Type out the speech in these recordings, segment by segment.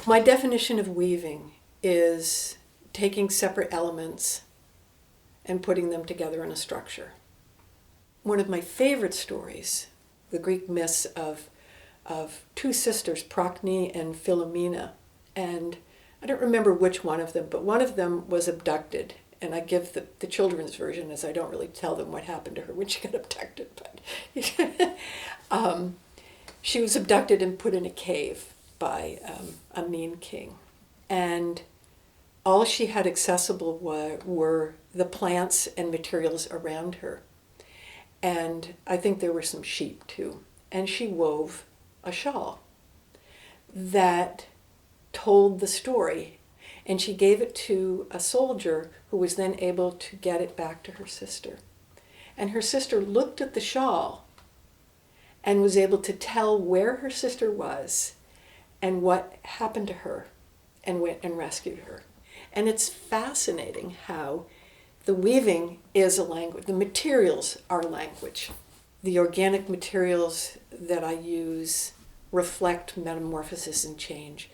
My definition of weaving is taking separate elements and putting them together in a structure. One of my favorite stories, the Greek myths of two sisters, Procne and Philomena, and I don't remember which one of them, but one of them was abducted. And I give the children's version, as I don't really tell them what happened to her when she got abducted. But she was abducted and put in a cave by a mean king. And all she had accessible were the plants and materials around her. And I think there were some sheep too. And she wove a shawl that told the story. And she gave it to a soldier who was then able to get it back to her sister. And her sister looked at the shawl and was able to tell where her sister was and what happened to her, and went and rescued her. And it's fascinating how the weaving is a language. The materials are language. The organic materials that I use reflect metamorphosis and change,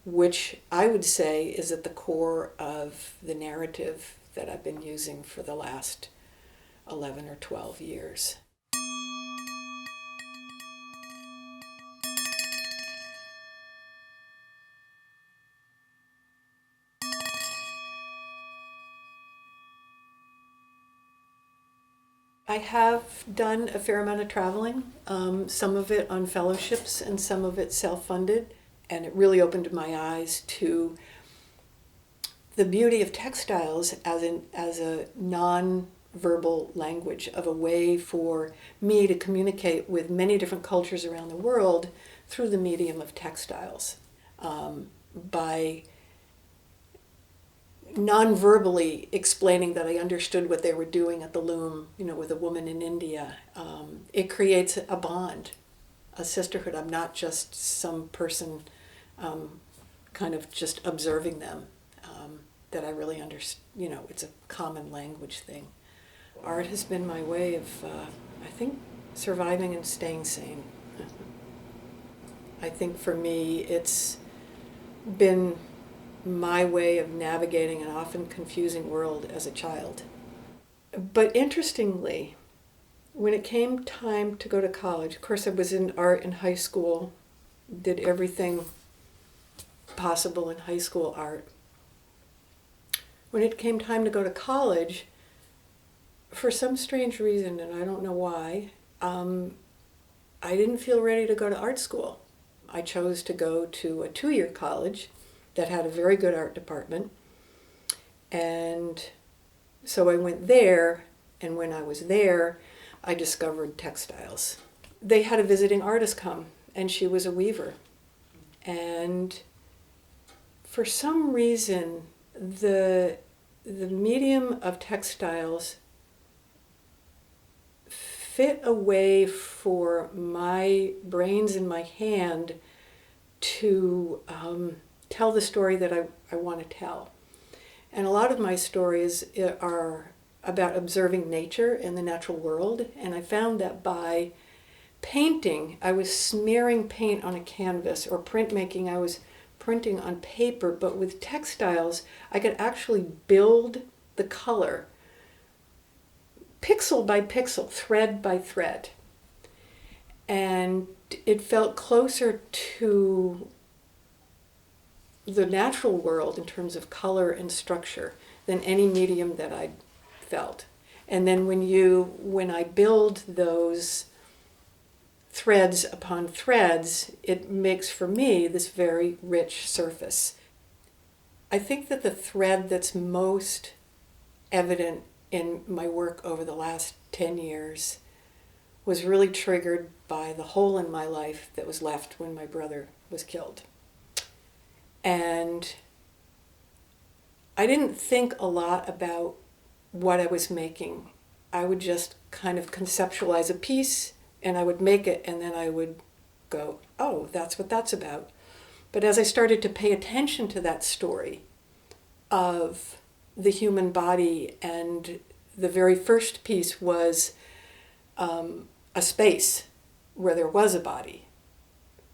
which I would say is at the core of the narrative that I've been using for the last 11 or 12 years. I have done a fair amount of traveling, some of it on fellowships and some of it self-funded, and it really opened my eyes to the beauty of textiles as a non-verbal language, of a way for me to communicate with many different cultures around the world through the medium of textiles, by non-verbally explaining that I understood what they were doing at the loom, with a woman in India. It creates a bond, a sisterhood. I'm not just some person kind of just observing them, that I really understand, it's a common language thing. Art has been my way of, I think, surviving and staying sane. I think for me, it's been my way of navigating an often confusing world as a child. But interestingly, when it came time to go to college, of course I was in art in high school, did everything possible in high school art. When it came time to go to college, for some strange reason, and I don't know why, I didn't feel ready to go to art school. I chose to go to a 2-year college that had a very good art department. And so I went there, and when I was there, I discovered textiles. They had a visiting artist come, and she was a weaver. And for some reason, the medium of textiles fit a way for my brains and my hand to tell the story that I want to tell. And a lot of my stories are about observing nature and the natural world. And I found that by painting, I was smearing paint on a canvas, or printmaking, I was printing on paper. But with textiles, I could actually build the color pixel by pixel, thread by thread. And it felt closer to the natural world in terms of color and structure than any medium that I'd felt. And then when I build those threads upon threads, it makes for me this very rich surface. I think that the thread that's most evident in my work over the last 10 years was really triggered by the hole in my life that was left when my brother was killed. And I didn't think a lot about what I was making. I would just kind of conceptualize a piece, and I would make it, and then I would go, oh, that's what that's about. But as I started to pay attention to that story of the human body, and the very first piece was a space where there was a body,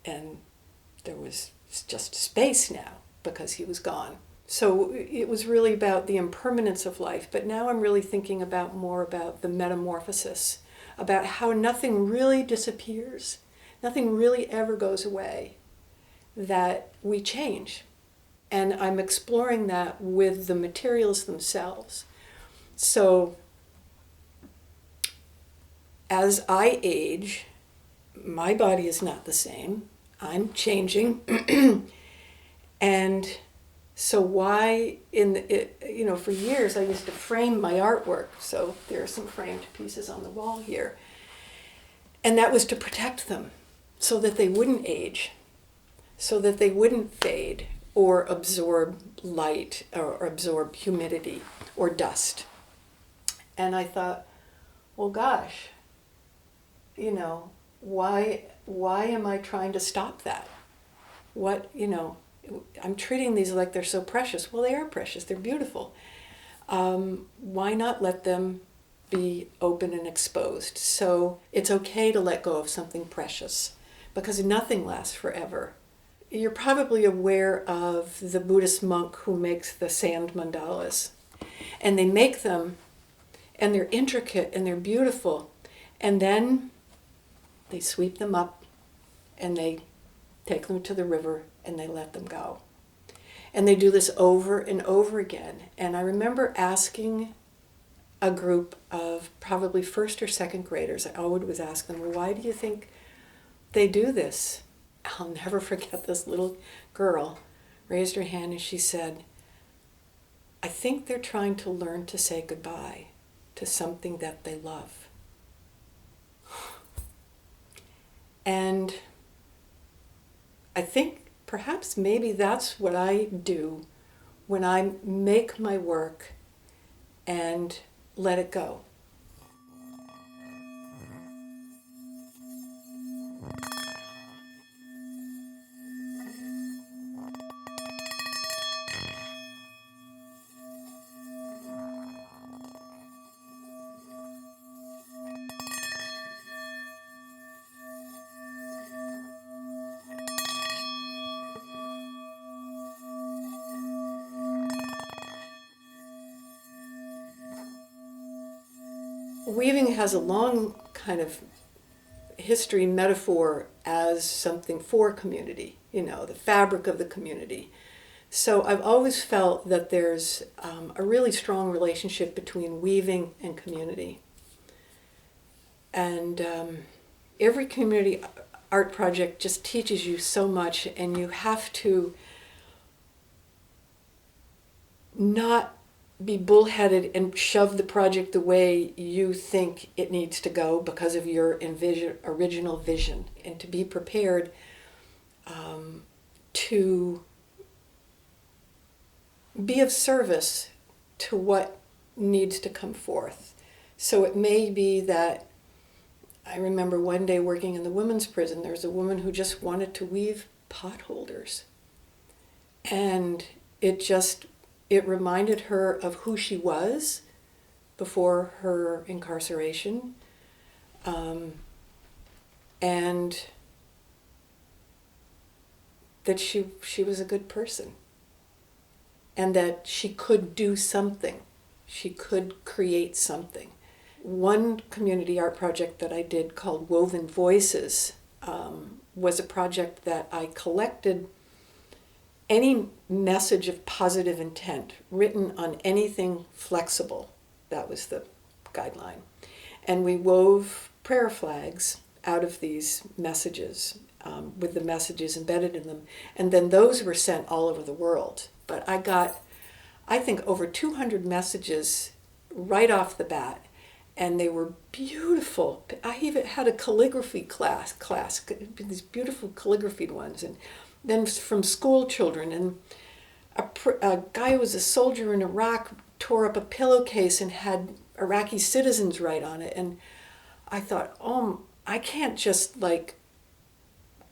and there was just space now because he was gone. So it was really about the impermanence of life, but now I'm really thinking more about the metamorphosis, about how nothing really disappears, nothing really ever goes away, that we change. And I'm exploring that with the materials themselves. So as I age, my body is not the same. I'm changing. And so why for years I used to frame my artwork. So there are some framed pieces on the wall here. And that was to protect them so that they wouldn't age, so that they wouldn't fade or absorb light or absorb humidity or dust. And I thought, well, gosh, why am I trying to stop that? I'm treating these like they're so precious. Well, they are precious. They're beautiful. Why not let them be open and exposed? So it's okay to let go of something precious because nothing lasts forever. You're probably aware of the Buddhist monk who makes the sand mandalas. And they make them, and they're intricate, and they're beautiful. And then they sweep them up, and they take them to the river, and they let them go. And they do this over and over again. And I remember asking a group of probably first or second graders, I always was asking them, well, why do you think they do this? I'll never forget this little girl raised her hand and she said, I think they're trying to learn to say goodbye to something that they love. And I think perhaps maybe that's what I do when I make my work and let it go. Weaving has a long kind of history metaphor as something for community, the fabric of the community. So I've always felt that there's a really strong relationship between weaving and community. And every community art project just teaches you so much, and you have to not be bullheaded and shove the project the way you think it needs to go because of your original vision, and to be prepared to be of service to what needs to come forth. So it may be that, I remember one day working in the women's prison, there was a woman who just wanted to weave pot holders. And it reminded her of who she was before her incarceration, and that she was a good person, and that she could do something. She could create something. One community art project that I did called Woven Voices was a project that I collected any message of positive intent written on anything flexible. That was the guideline. And we wove prayer flags out of these messages with the messages embedded in them. And then those were sent all over the world. But I got, I think, over 200 messages right off the bat. And they were beautiful. I even had a calligraphy class, these beautiful calligraphy ones. And then from school children, and a guy who was a soldier in Iraq tore up a pillowcase and had Iraqi citizens write on it. And I thought, oh, I can't just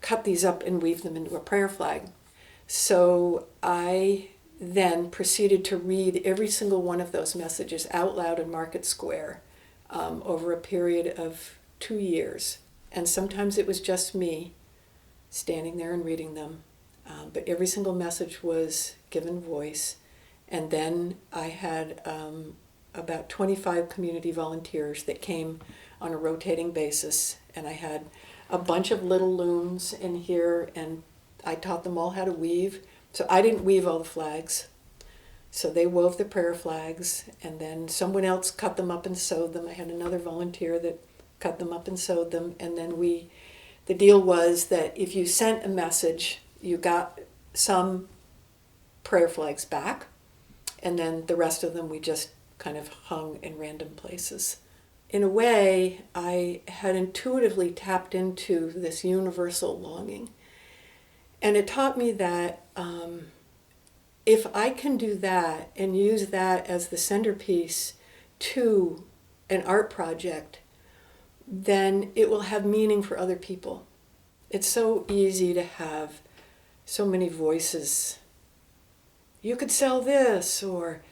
cut these up and weave them into a prayer flag. So I then proceeded to read every single one of those messages out loud in Market Square over a period of 2 years. And sometimes it was just me standing there and reading them. But every single message was given voice. And then I had about 25 community volunteers that came on a rotating basis. And I had a bunch of little looms in here, and I taught them all how to weave. So I didn't weave all the flags. So they wove the prayer flags, and then someone else cut them up and sewed them. I had another volunteer that cut them up and sewed them. And then the deal was that if you sent a message, you got some prayer flags back, and then the rest of them we just kind of hung in random places. In a way, I had intuitively tapped into this universal longing. And it taught me that if I can do that and use that as the centerpiece to an art project, then it will have meaning for other people. It's so easy to have so many voices. You could sell this, or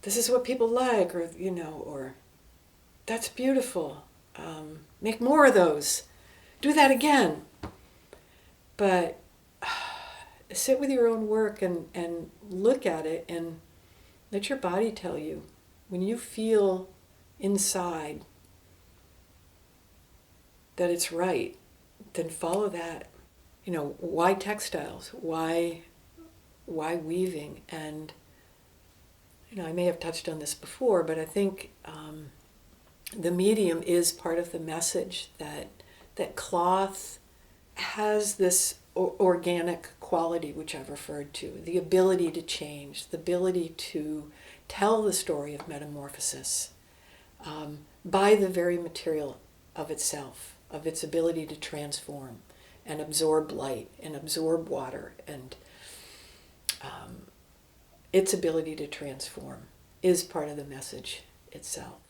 this is what people like, or, or that's beautiful. Make more of those. Do that again. But sit with your own work and look at it and let your body tell you. When you feel inside that it's right, then follow that. Why textiles? Why weaving? And I may have touched on this before, but I think the medium is part of the message that cloth has this organic quality, which I've referred to, the ability to change, the ability to tell the story of metamorphosis by the very material of itself, of its ability to transform and absorb light and absorb water, and its ability to transform is part of the message itself.